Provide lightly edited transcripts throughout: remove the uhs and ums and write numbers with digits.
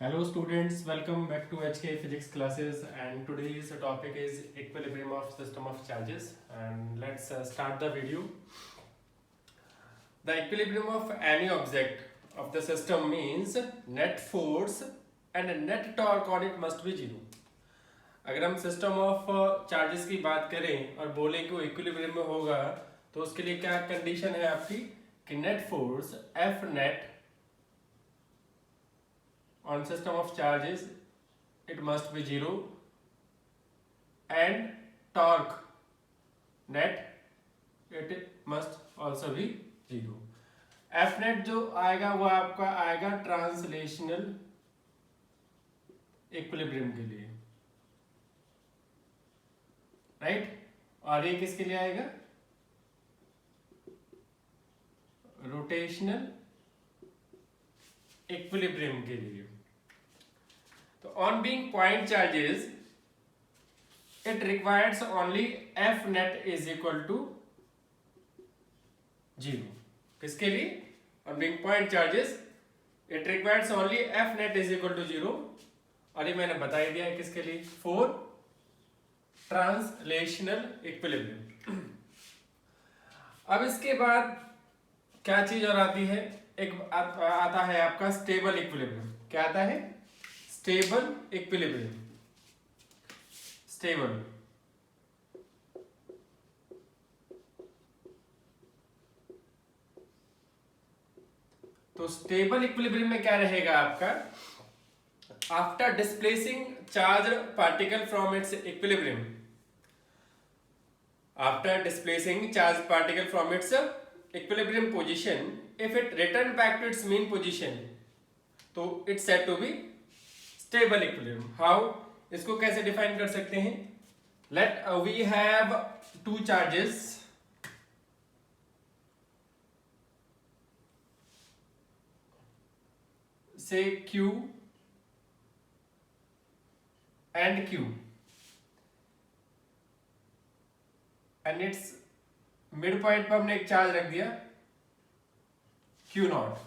Hello students, welcome back to HK Physics classes, and today's topic is equilibrium of system of charges. And let's start the video. The equilibrium of any object of the system means net force and net torque on it must be zero. अगर हम system of charges की बात करें और बोले कि वो equilibrium में होगा तो उसके लिए क्या कंडीशन है आपकी कि net force F net on system of charges it must be zero and torque net it must also be zero. F net जो आएगा वो आपका आएगा ट्रांसलेशनल इक्विलिब्रियम के लिए, राइट? और ये किसके लिए आएगा? रोटेशनल इक्विलिब्रियम के लिए. तो on being point charges it requires only F net is equal to 0. किसके लिए? on being point charges it requires only F net is equal to 0. और ये मैंने बता ही दिया है किसके लिए? for translational equilibrium. अब इसके बाद क्या चीज और आती है? एक आता है आपका स्टेबल इक्विलिब्रियम. क्या आता है? Stable equilibrium. स्टेबल तो स्टेबल इक्विलिब्रियम में क्या रहेगा आपका? After displacing charge particle from its equilibrium, after displacing charge particle from its equilibrium position, if it return back to its mean position तो it's said to be stable equilibrium. How? इसको कैसे define कर सकते हैं? Let we have two charges say Q and Q and its mid point पर हमने एक charge रख दिया Q नॉट.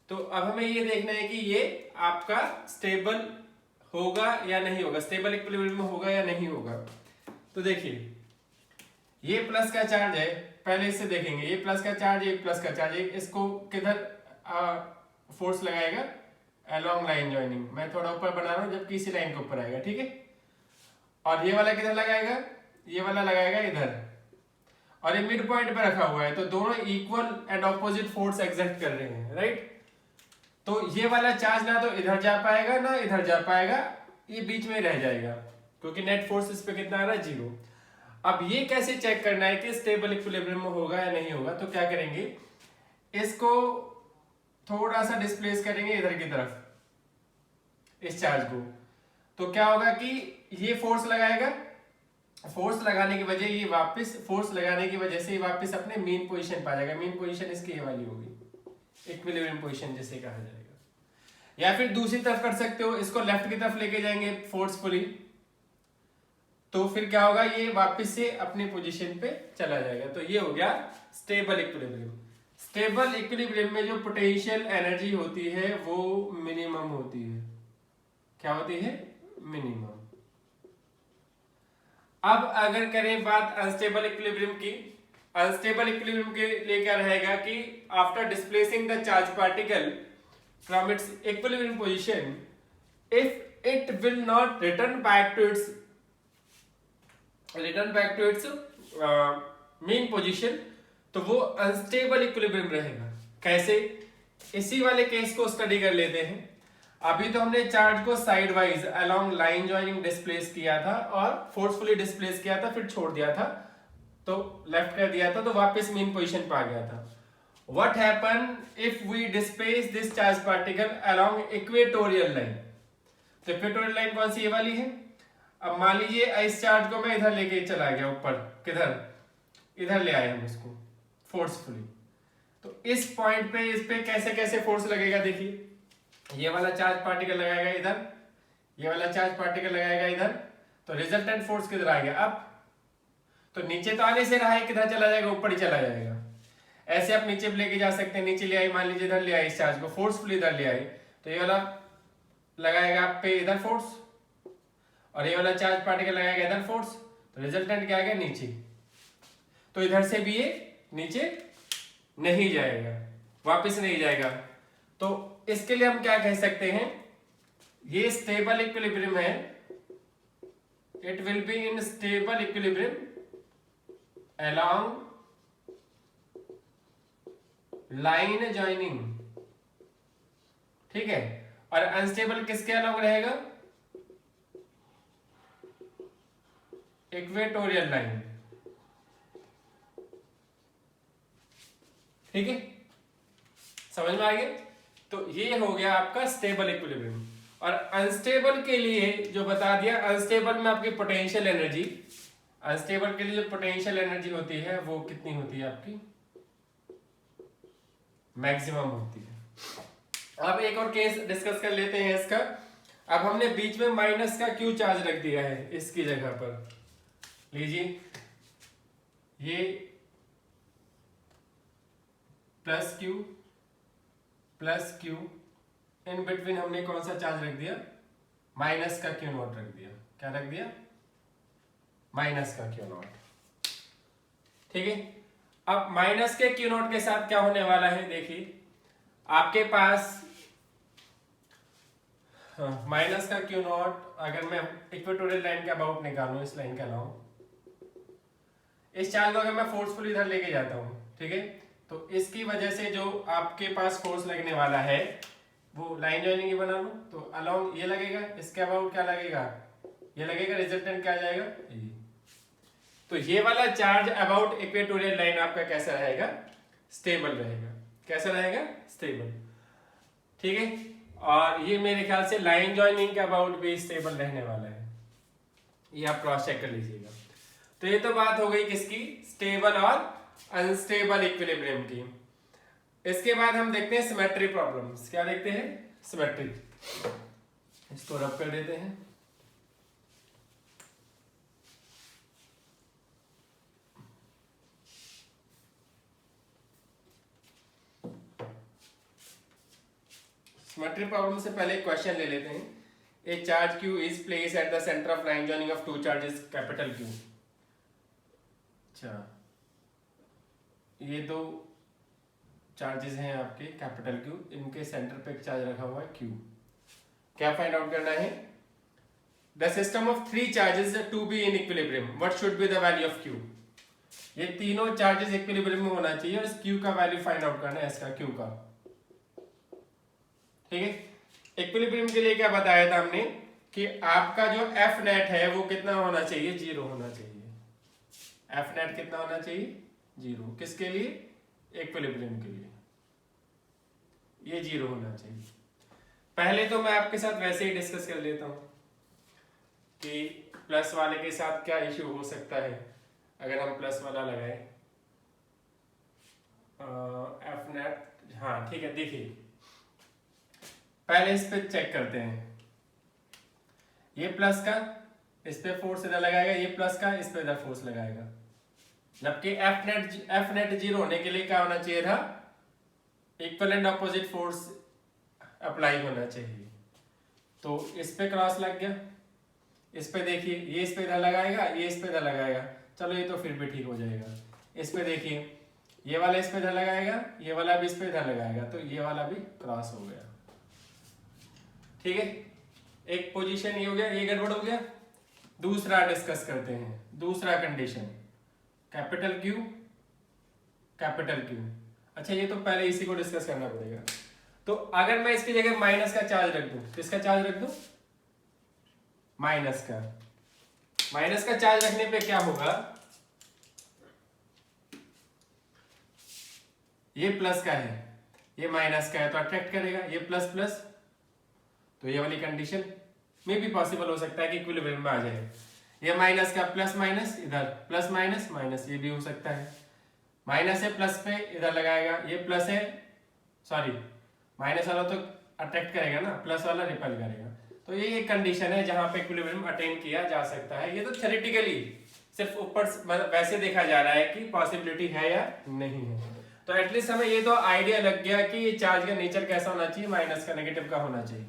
तो अब हमें ये देखना है कि ये आपका स्टेबल होगा या नहीं होगा, स्टेबल इक्विलिब्रियम में होगा या नहीं होगा. तो देखिए ये प्लस का चार्ज है, पहले इससे देखेंगे. ये प्लस का चार्ज, ये प्लस का चार्ज, इसको किधर फोर्स लगाएगा? Along line joining. मैं थोड़ा ऊपर बना रहा हूं जबकि इसी लाइन के ऊपर आएगा, ठीक है? और ये वाला किधर लगाएगा? ये वाला लगाएगा इधर. और ये मिड पॉइंट पे रखा हुआ है तो दोनों equal and opposite force exert कर रहे हैं, राइट? तो ये वाला चार्ज ना तो इधर जा पाएगा ना इधर जा पाएगा, ये बीच में रह जाएगा क्योंकि नेट फोर्स इस पे कितना आ रहा है? 0. अब ये कैसे चेक करना है कि स्टेबल इक्विलिब्रियम में होगा या नहीं होगा? तो क्या करेंगे, इसको थोड़ा सा डिस्प्लेस करेंगे इधर की तरफ, इस चार्ज को. तो क्या होगा कि ये फोर्स लगाएगा, फोर्स लगाने की वजह ये वापस फोर्स लगाने की वजह से ये वापस अपने मीन पोजीशन पा जाएगा. मीन पोजीशन इसकी ये वाली होगी, इक्विलिब्रियम पोजीशन जिसे कहा जाएगा. या फिर दूसरी तरफ कर सकते हो, इसको लेफ्ट की तरफ लेके जाएंगे फोर्सफुली, तो फिर क्या होगा? ये वापस से अपनी पोजीशन पे चला जाएगा. तो ये हो गया स्टेबल इक्विलिब्रियम. स्टेबल इक्विलिब्रियम में जो पोटेंशियल एनर्जी होती है वो मिनिमम होती है. क्या होती है? मिनिमम. अब अगर करें बात अनस्टेबल इक्विलिब्रियम की, अनस्टेबल इक्विलिब्रियम के लिए क्या रहेगा कि after displacing the charge particle from its equilibrium position, if it will not return back to its mean position, तो वो अनस्टेबल इक्विलिब्रियम रहेगा. कैसे? इसी वाले केस को स्टडी कर लेते हैं. अभी तो हमने चार्ज को side wise along line joining displace किया था और फोर्सफुली डिस्प्लेस किया था, फिर छोड़ दिया था, तो लेफ्ट कर दिया था, तो वापस मीन पोजीशन पे आ गया था. What happen if we displace this charge particle along equatorial line? तो इक्वेटोरियल लाइन कौन सी? ये वाली है. अब मान लीजिए इस चार्ज को मैं इधर लेके चला गया ऊपर, किधर? इधर ले आए हम इसको फोर्सफुली. तो इस पॉइंट पे इस पे कैसे कैसे फोर्स लगेगा? देखिए ये वाला चार्ज पार्टिकल लगाएगा इधर, ये वाला चार्ज पार्टिकल लगाएगा इधर, तो रिजल्टेंट फोर्स किधर आ गया? अब तो नीचे तो आने से रहा है, किधर चला जाएगा? ऊपर ही चला जाएगा. ऐसे आप नीचे लेके जा सकते हैं. नीचे ले आए, मान लीजिए इधर ले आए, इस चार्ज को फोर्सफुली इधर ले आए, तो ये वाला लगाएगा आप पे इधर फोर्स, और ये वाला चार्ज पार्टिकल लगाएगा इधर फोर्स, तो रिजल्टेंट क्या आएगा नीचे। तो इधर से भी ये नीचे नहीं जाएगा, वापस नहीं जाएगा। तो इसके लिए हम क्या कह सकते हैं, ये स्टेबल इक्विलिब्रियम है, it will be in stable equilibrium along line joining, ठीक है। और अनस्टेबल किसके अलोंग रहेगा, इक्वेटोरियल लाइन, ठीक है, समझ में आ गया। तो ये हो गया आपका स्टेबल इक्विलिब्रियम। और अनस्टेबल के लिए जो बता दिया, अनस्टेबल में आपकी पोटेंशियल एनर्जी, अनस्टेबल के लिए जो पोटेंशियल एनर्जी होती है वो कितनी होती है आपकी, मैक्सिमम होती है। अब एक और केस डिस्कस कर लेते हैं इसका। अब हमने बीच में माइनस का क्यू चार्ज रख दिया है, इसकी जगह पर लीजिए ये प्लस क्यू, इन बिटवीन हमने कौन सा चार्ज रख दिया, माइनस का क्यू नॉट रख दिया। क्या रख दिया, माइनस का क्यू नॉट, ठीक है। अब माइनस के क्यू नॉट के साथ क्या होने वाला है, देखिए आपके पास माइनस का क्यू नॉट, अगर मैं इक्वेटोरियल लाइन के अबाउट निकालूं, इस लाइन का अलाउ, इस चार्ज को अगर मैं फोर्सफुली इधर लेके जाता हूं, ठीक है, तो इसकी वजह से जो आपके पास फोर्स लगने वाला है वो लाइन जॉइनिंग ही बना लो, तो अलाउंग ये लगेगा, इसके अबाउट क्या लगेगा, ये लगेगा, रिजल्टेंट क्या आ जाएगा ये। तो ये वाला चार्ज अबाउट इक्वेटोरियल लाइन आपका कैसा रहेगा, स्टेबल रहेगा। कैसा रहेगा, स्टेबल, ठीक है। और ये मेरे ख्याल से लाइन जॉइनिंग के अबाउट भी स्टेबल रहने वाला है, ये आप क्रॉस चेक कर लीजिएगा। तो ये तो बात हो गई किसकी, स्टेबल और अनस्टेबल इक्विलिब्रियम की। इसके बाद हम देखते हैं सिमेट्री प्रॉब्लम्स। क्या देखते हैं, सिमेट्री। इसको रब कर देते हैं। सिमेट्री प्रॉब्लम से पहले क्वेश्चन ले लेते हैं। ए charge Q is place at the centre of line joining of two charges capital Q। अच्छा, ये दो चार्जेस हैं आपके कैपिटल Q, इनके सेंटर पे एक चार्ज रखा हुआ है Q। क्या फाइंड आउट करना है, the system of three charges to be in equilibrium, what should be the value of Q। ये तीनों चार्जेस इक्विलिब्रियम में होना चाहिए और इस Q का वैल्यू फाइंड आउट करना है, इसका Q का, ठीक है। इक्विलिब्रियम के लिए क्या बताया था हमने कि आपका जो एफ नेट है वो कितना होना चाहिए, 0 होना चाहिए। एफ नेट कितना होना चाहिए, 0। किसके लिए, इक्विलिब्रियम के लिए, ये 0 होना चाहिए। पहले तो मैं आपके साथ वैसे ही डिस्कस कर लेता हूं कि प्लस वाले के साथ क्या इश्यू हो सकता है अगर हम प्लस वाला लगाए, एफ नेट, हाँ ठीक है। देखिए पहले इस पे चेक करते हैं, ये प्लस का इस पे फोर्स इधर लगाएगा, ये प्लस का इस पे इधर फोर्स लगाएगा, जबकि एफ नेट 0 होने के लिए क्या होना चाहिए था, equal and opposite force apply होना चाहिए। तो इस पे क्रॉस लग गया, इस पे देखिए ये इस पे इधर लगाएगा, ये इस पे इधर लगाएगा, चलो ये तो फिर भी ठीक हो जाएगा। इस पे देखिए ये वाला इस पे इधर लगाएगा, ये वाला भी इस पे इधर लगाएगा, तो ये वाला भी क्रॉस हो गया, ठीक है। एक पोजीशन ये हो गया, ये गड़बड़ हो गया। दूसरा डिस्कस करते हैं, दूसरा condition, capital Q capital Q। अच्छा ये तो पहले इसी को डिस्कस करना पड़ेगा। तो अगर मैं इसकी जगह माइनस का चार्ज रख दूं, किसका चार्ज रख दूं, माइनस का। माइनस का चार्ज रखने पे क्या होगा, ये प्लस का है, ये माइनस का है, तो अट्रैक्ट करेगा, ये प्लस प्लस, तो ये वाली कंडीशन में भी पॉसिबल हो सकता है कि इक्विलिब्रियम में आ जाए। ये माइनस का प्लस माइनस, इधर प्लस माइनस माइनस, ये भी हो सकता है। माइनस है प्लस पे इधर लगाएगा, ये प्लस है, सॉरी माइनस वाला तो अट्रैक्ट करेगा ना, प्लस वाला रिपेल करेगा। तो ये एक कंडीशन है जहां पे इक्विलिब्रियम अटेन किया जा सकता है। ये तो थ्योरेटिकली सिर्फ ऊपर वैसे देखा जा रहा है कि पॉसिबिलिटी है या नहीं है। तो एटलीस्ट हमें ये तो आइडिया लग गया कि ये चार्ज का नेचर कैसा होना चाहिए, माइनस का, नेगेटिव का होना चाहिए।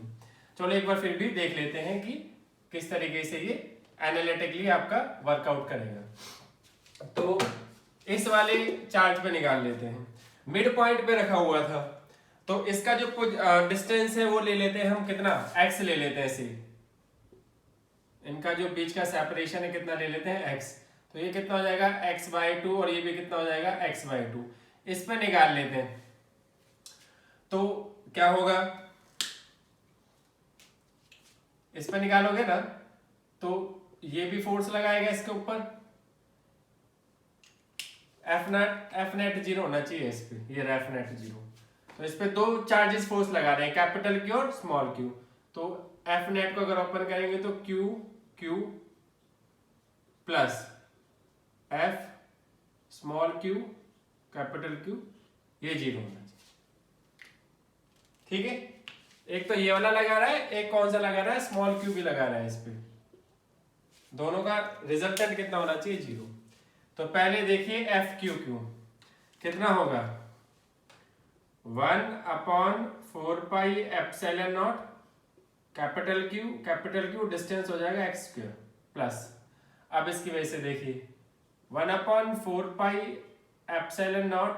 चलो एक बार फिर भी देख लेते हैं कि किस तरीके से ये एनालिटिकली आपका वर्कआउट करेगा। तो इस वाले चार्ट पे निकाल लेते हैं, मिड पॉइंट पे रखा हुआ था, तो इसका जो डिस्टेंस है वो ले लेते हैं हम, कितना x ले लेते हैं, सी इनका जो बीच का सेपरेशन है कितना ले लेते हैं x। तो ये कितना हो जाएगा x/2 और ये भी कितना हो जाएगा x/2। इस पे निकाल लेते हैं तो क्या होगा, इस पे निकालोगे ना तो ये भी फोर्स लगाएगा इसके ऊपर, एफ नेट 0 होना चाहिए इस पे, ये एफ नेट 0। तो इस पे दो चार्जेस फोर्स लगा रहे हैं, कैपिटल क्यू और स्मॉल क्यू। तो एफ नेट को अगर ओपन करेंगे तो Q Q plus F small Q capital Q, ये 0 होना चाहिए। ठीक है, एक तो ये वाला लगा रहा है, एक कौन सा लगा रहा है, स्मॉल क्यू भी लगा रहा है इस पे, दोनों का रिजल्टेंट कितना होना चाहिए 0। तो पहले देखिए एफ क्यू क्यू कितना होगा 1/4πε0 कैपिटल क्यू डिस्टेंस हो जाएगा x² प्लस, अब इसकी वजह से देखिए 1/4πε0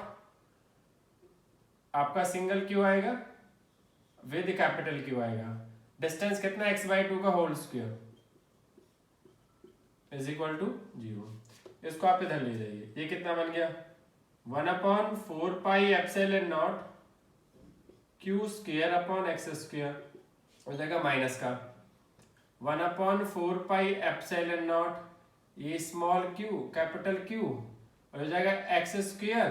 आपका सिंगल क्यू आएगा विद कैपिटल क्यू आएगा, डिस्टेंस कितना x/2 का whole square is equal to 0। इसको आप इधर ले जाइए, ये कितना बन गया 1/4πε0 q² हो जाएगा माइनस का 1/4πε0 ये स्मॉल क्यू कैपिटल क्यू हो जाएगा x²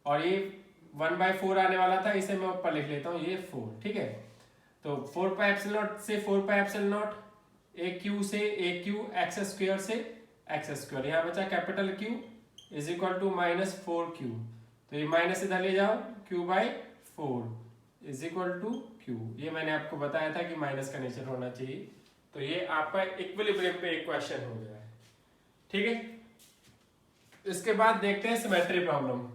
और ये 1/4 आने वाला था, इसे मैं ऊपर लिख लेता हूँ ये 4। ठीक है, तो 4πε0 से 4πε0 a क्यू से a क्यू x² से x², यहाँ बचा capital q is equal to -4q। तो ये माइनस इधर ले जाओ q/4 is equal to q। ये मैंने आपको बताया था कि माइनस का नेचर होना चाहिए। तो ये आपका इक्विलिब्रियम पे एक क्वेश्चन हो गया है। ठीक है, इसके बाद देखते हैं सिमेट्री प्रॉब्लम।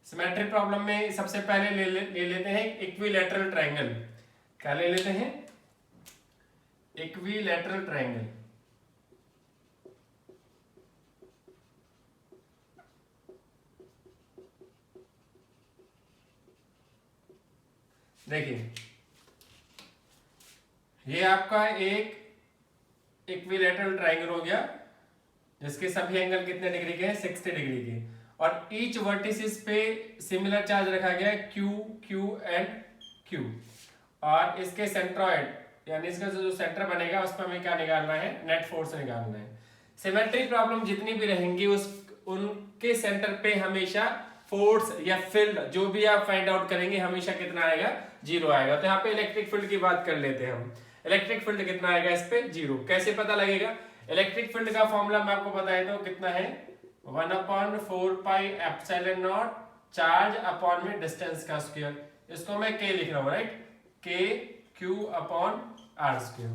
सिमेट्री प्रॉब्लम में सबसे पहले ले लेते हैं इक्विलैटरल ट्रायंगल। क्या ले लेते हैं, इक्विलैटरल ट्रायंगल। देखिए ये आपका एक इक्विलैटरल ट्रायंगल हो गया जिसके सभी एंगल कितने डिग्री के हैं 60 डिग्री के, और ईच वर्टिसेस पे सिमिलर चार्ज रखा गया है Q Q एंड Q, और इसके सेंट्रॉइड यानी इसका जो सेंटर बनेगा उस पर हमें क्या निकालना है, नेट फोर्स निकालना है। सिमेट्री प्रॉब्लम जितनी भी रहेंगी उनके सेंटर पे हमेशा फोर्स या फील्ड जो भी आप फाइंड आउट करेंगे हमेशा कितना आएगा 0 आएगा। तो यहाँ पे इलेक्ट्रिक फील्ड की बात कर लेते हैं हम, इलेक्ट्रिक फील्ड कितना आएगा इस पे 0। कैसे पता लगेगा, इलेक्ट्रिक फील्ड का फॉर्मूला मैं आपको बता देता हूँ कितना है 1/4πε0 चार्ज अपॉन में डिस्टेंस का स्क्वायर, इसको मैं k लिख रहा हूँ राइट, kq/r²।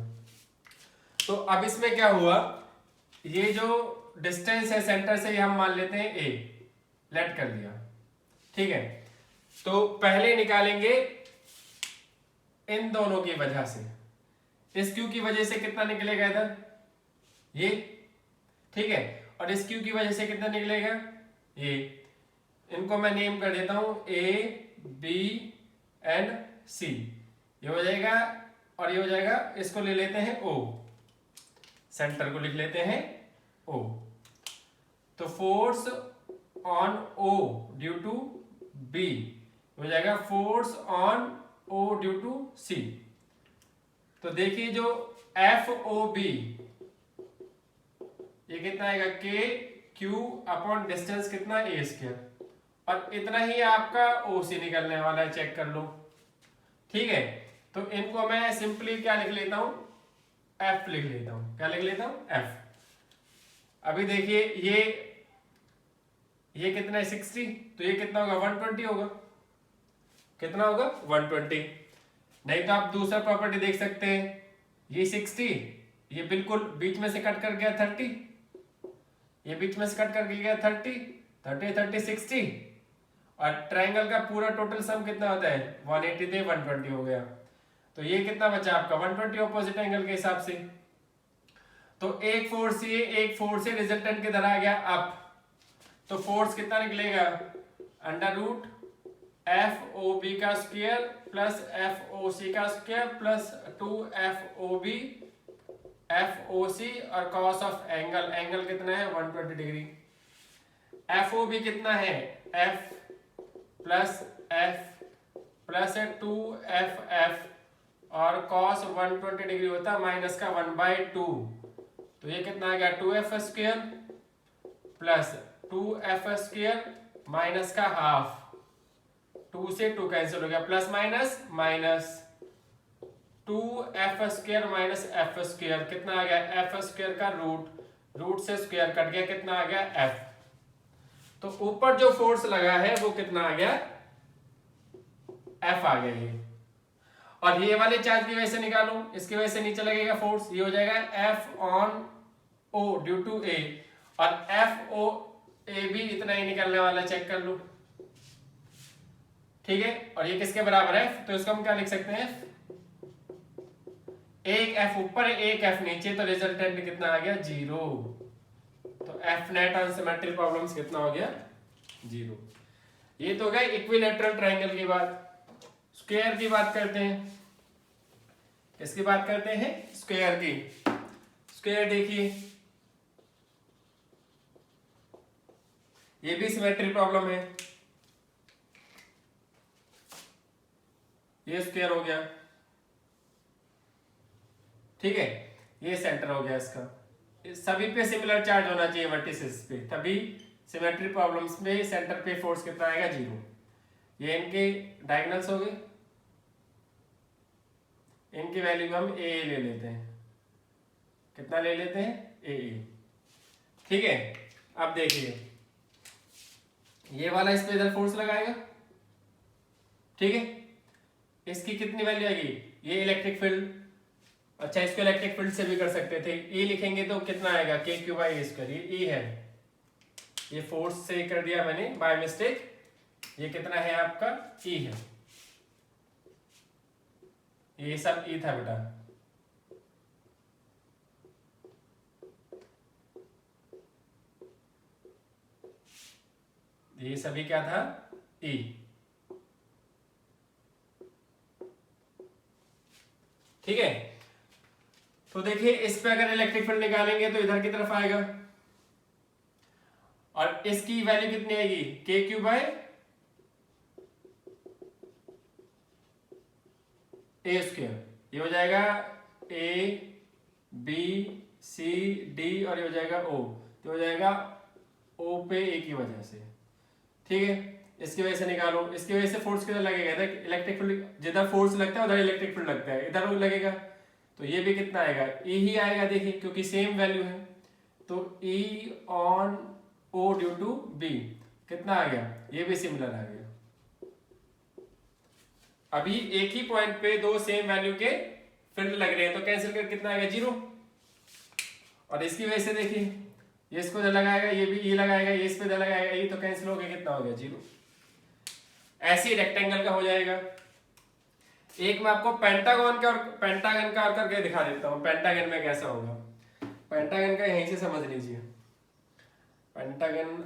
तो अब इसमें क्या हुआ, ये जो डिस्टेंस है सेंटर से हम मान लेते हैं a, लेट कर दिया। ठीक है, तो पहले निकालेंगे इन दोनों की वजह से, इस q की वजह से कितना निकलेगा इधर ये, ठीक है, और इस q की वजह से कितना निकलेगा ये। इनको मैं नेम कर देता हूं a b एंड c, ये हो जाएगा और ये हो जाएगा, इसको ले लेते हैं o, सेंटर को लिख लेते हैं o। तो force on o due to b हो जाएगा force on o due to c। तो देखिए जो FOB ये कितना आएगा kq/, डिस्टेंस कितना a², और इतना ही आपका OC निकलने वाला है, चेक कर लो। ठीक है, तो इनको मैं सिंपली क्या लिख लेता हूं, F लिख लेता हूं। क्या लिख लेता हूं, F। अभी देखिए ये कितना है 60, तो ये कितना होगा 120 होगा, कितना होगा 120। नहीं तो आप दूसरा प्रॉपर्टी देख सकते हैं, ये 60 ये बिल्कुल बीच में से कट कर गया 30, ये बीच में से कट करके गया 30, 30 30 60, और ट्रायंगल का पूरा टोटल सम कितना होता है 180 थे 120 हो गया। तो ये कितना बचा आपका 120 ऑपोजिट एंगल के हिसाब से। तो एक फोर्स ये रिजल्टेंट किधर आ गया अप, तो फोर्स कितना निकलेगा under root F O B का square plus F O C का square plus 2 F O B F O C और कॉस ऑफ एंगल, एंगल कितना है 120 डिग्री। एफ ओ बी कितना है एफ प्लस 2 एफ एफ और कॉस 120 डिग्री होता है माइनस का 1/2, तो ये कितना आ गया 2f square plus 2f square minus का हाफ, 2 से 2 कैंसिल हो गया, plus minus minus 2f square minus f square कितना आ गया f स्क्वायर का रूट से स्क्वायर कट गया, कितना आ गया f। तो ऊपर जो फोर्स लगा है वो कितना आ गया f आ गया ये। और ये वाले चार्ज की वजह से निकालो, इसकी वजह से नीचे लगेगा फोर्स, ये हो जाएगा F on O due to A, और F O A भी इतना ही निकलने वाला, चेक कर लो, ठीक है। और ये किसके बराबर है, तो इसको हम क्या लिख सकते हैं, एक F ऊपर एक F नीचे, तो रिजल्टेंट कितना आ गया 0। तो F net on symmetry problems कितना हो गया 0। ये तो गया इक्विलैटरल ट्रायंगल की बात। स्क्वायर की बात करते हैं, किसकी बात करते हैं स्क्वायर की। स्क्वायर देखिए, ये भी सिमेट्री प्रॉब्लम है, ये स्क्वायर हो गया, ठीक है, ये सेंटर हो गया इसका, सभी पे सिमिलर चार्ज होना चाहिए वर्टिसेस पे, तभी सिमेट्री प्रॉब्लम्स में सेंटर पे फोर्स कितना आएगा 0। ये इनके डायगोनल्स हो गए, इनकी वैल्यू हम ए ले लेते हैं, कितना ले लेते हैं ए, ठीक है। अब देखिए ये वाला इस पे इधर फोर्स लगाएगा, ठीक है, इसकी कितनी वैल्यू आएगी, ये इलेक्ट्रिक फील्ड, अच्छा इसको इलेक्ट्रिक फील्ड से भी कर सकते थे, ई लिखेंगे तो कितना आएगा के क्यू बाई ए स्क्वायर, ये ई है, ये फोर्स से कर दिया मैंने बाय मिस्टेक, ये कितना है आपका ई है, ये सब ई था बेटा, ये सभी क्या था ई, ठीक है। तो देखिए इस पे अगर इलेक्ट्रिक फील्ड निकालेंगे तो इधर की तरफ आएगा, और इसकी वैल्यू कितनी आएगी के क्यू बाय ए स्क्वायर, ये हो जाएगा ए बी सी डी और ये हो जाएगा ओ, तो हो जाएगा ओ पे ए की वजह से, ठीक है। इसकी वजह से निकालो, इसकी वजह से फोर्स किधर लगेगा, इधर इलेक्ट्रिक फील्ड, जिधर फोर्स लगता है उधर इलेक्ट्रिक फील्ड लगता है, इधर लगेगा, तो ये भी कितना आएगा ई ही आएगा, देखिए क्योंकि सेम वैल्यू है, तो E on O due to B कितना आ गया, ये भी सिमिलर आ गया। अभी एक ही पॉइंट पे दो सेम वैल्यू के फील्ड लग रहे हैं, तो कैंसिल कर कितना आएगा 0, और इसकी वजह से देखिए ये इसको इधर लगाएगा, ये भी ई लगाएगा, ये इस पे इधर लगाएगा, ये तो कैंसिल हो गया, कितना हो गया 0। ऐसे ही रेक्टेंगल का हो जाएगा। एक मैं आपको पेंटागन का और करके दिखा देता हूं, पेंटागन में कैसा होगा, पेंटागन का यहीं से समझ लीजिए। पेंटागन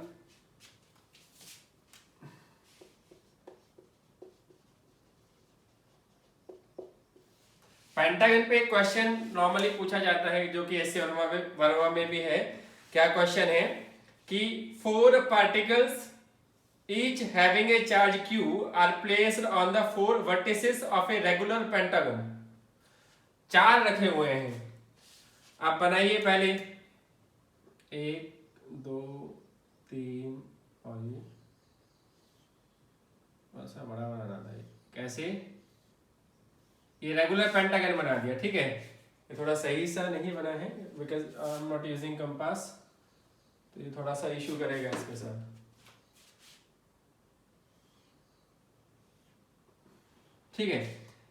पे एक क्वेश्चन नॉर्मली पूछा जाता है जो कि ऐसे वर्मा में भी है। क्या क्वेश्चन है कि 4 particles each having a charge q are placed on the 4 vertices of a regular pentagon। 4 रखे हुए हैं, आप बनाइए पहले 1 2 3 और ये ऐसा बड़ा बनाना था, कैसे ये रेगुलर पेंटागन बना दिया, ठीक है। ये थोड़ा सही सा नहीं बना है because I am not using compass, तो ये थोड़ा सा इशू करेगा इसके साथ, ठीक है।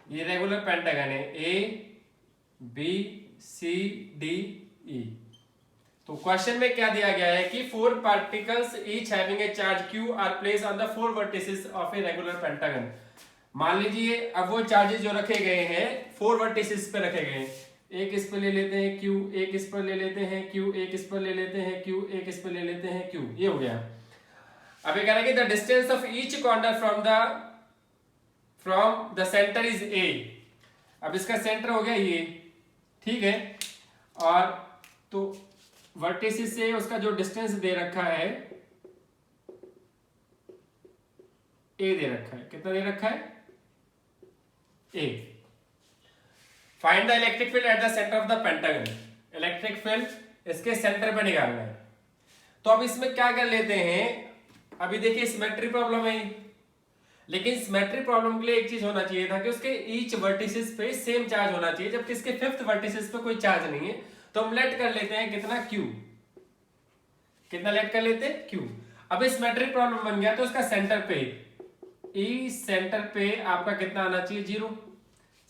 ये रेगुलर पेंटागन है, ए बी सी डी ई, तो क्वेश्चन में क्या दिया गया है कि 4 particles each having a charge q are place on the 4 vertices of a regular pentagon. मान लीजिए अब वो चार्जेस जो रखे गए हैं 4 वर्टिसेस पे रखे गए हैं, एक इस पर ले लेते हैं q, एक इस पर ले लेते हैं q, एक इस पर ले लेते हैं q, एक इस पर ले लेते हैं q, ये हो गया। अब ये कह रहा है कि the distance of each corner from the centre is a। अब इसका सेंटर हो गया ये, ठीक है, और तो वर्टिसेस से उसका जो डिस्टेंस दे रखा है a दे रखा है, कितना दे रखा है a। Find the electric field at the centre of the pentagon. Electric field इसके सेंटर पे निकालना है। तो अब इसमें क्या कर लेते हैं, अभी देखिए सिमेट्री प्रॉब्लम है, लेकिन सिमेट्री प्रॉब्लम के लिए एक चीज होना चाहिए था कि उसके ईच वर्टिसेस पे सेम चार्ज होना चाहिए, जबकि इसके फिफ्थ वर्टिसेस पे कोई चार्ज नहीं है। तो हम लेट कर लेते हैं कितना q, कितना लेट कर लेते हैं q। अब इस सिमेट्री प्रॉब्लम बन गया तो उसका सेंटर पे ई, सेंटर पे आपका कितना आना चाहिए 0।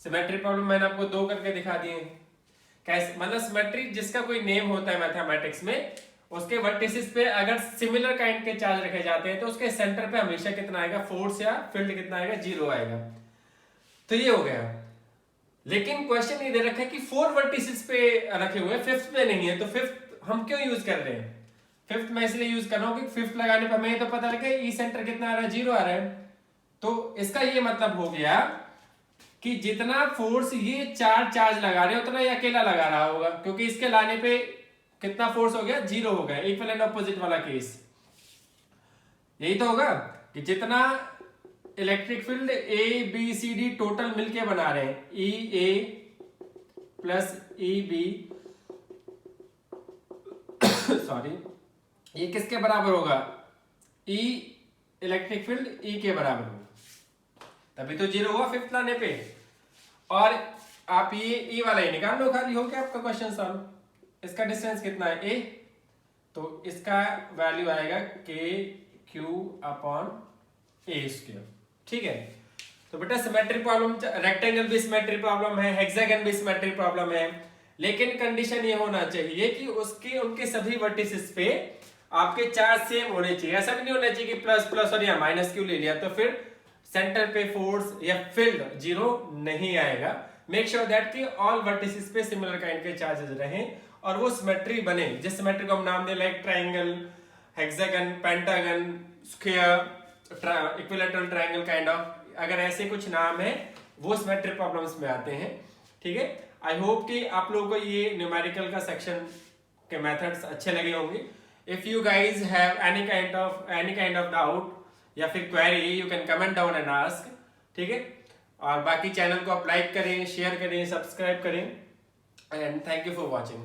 सिमेट्री प्रॉब्लम मैंने आपको 2 करके दिखा दिए हैं। कैसे, मतलब सिमेट्री जिसका कोई नेम होता है मैथमेटिक्स में, उसके वर्टिसेस पे अगर सिमिलर काइंड के चार्ज रखे जाते हैं तो उसके सेंटर पे हमेशा कितना आएगा, फोर्स या फील्ड कितना आएगा, 0 आएगा। तो ये हो गया। लेकिन क्वेश्चन ये दे रखा है कि 4 वर्टिसेस पे रखे हुए, फिफ्थ पे नहीं है। तो फिफ्थ हम क्यों यूज कर रहे हैं, फिफ्थ में इसलिए यूज कर रहा हूं कि फिफ्थ लगाने पर हमें तो पता लगे ई सेंटर कितना आ रहा है, 0 आ रहा है। तो इसका ये मतलब हो गया कि जितना फोर्स ये चार्ज लगा रहे उतना ये अकेला लगा रहा होगा, क्योंकि इसके लाने पे कितना फोर्स हो गया, 0 हो गया। इक्वल एंड ऑपोजिट वाला केस यही तो होगा कि जितना electric field A B C D total मिलके बना रहे हैं, E A plus E B sorry, ये किसके बराबर होगा, ई इलेक्ट्रिक फील्ड ई के बराबर होगा, तभी तो 0 हुआ फिफ्थ लाने पे। और आप ये ई वाला ही निकाल लो, खाली हो गया आपका क्वेश्चन सॉल्व। इसका डिस्टेंस कितना है a, तो इसका वैल्यू आएगा k q upon a square, ठीक है। तो बेटा सिमेट्री प्रॉब्लम, रेक्टेंगल भी सिमेट्री प्रॉब्लम है, हेक्सागन भी सिमेट्री प्रॉब्लम है, लेकिन कंडीशन ये होना चाहिए कि उसके उनके सभी वर्टिसेस पे आपके चार्ज सेम होने चाहिए। ऐसा भी नहीं होना चाहिए कि प्लस प्लस और या माइनस क्यों ले लिया, तो फिर सेंटर पे फोर्स या फील्ड 0 नहीं आएगा। मेक श्योर दैट कि ऑल वर्टिसेस पे सिमिलर काइंड के चार्जेस रहें और वो सिमेट्री बने, जिस सिमेट्री को हम नाम they like triangle, hexagon, pentagon, square, equilateral triangle kind of, अगर ऐसे कुछ नाम है वो सिमेट्री प्रॉब्लम्स में आते हैं, ठीक है। आई होप कि आप लोगों को ये न्यूमेरिकल का सेक्शन के मेथड्स अच्छे लगे होंगे। If you guys have any kind of doubt या फिर query, you can comment down and ask, ठीक है। और बाकी चैनल को आप लाइक करें, शेयर करें, सब्सक्राइब करें, and thank you for watching.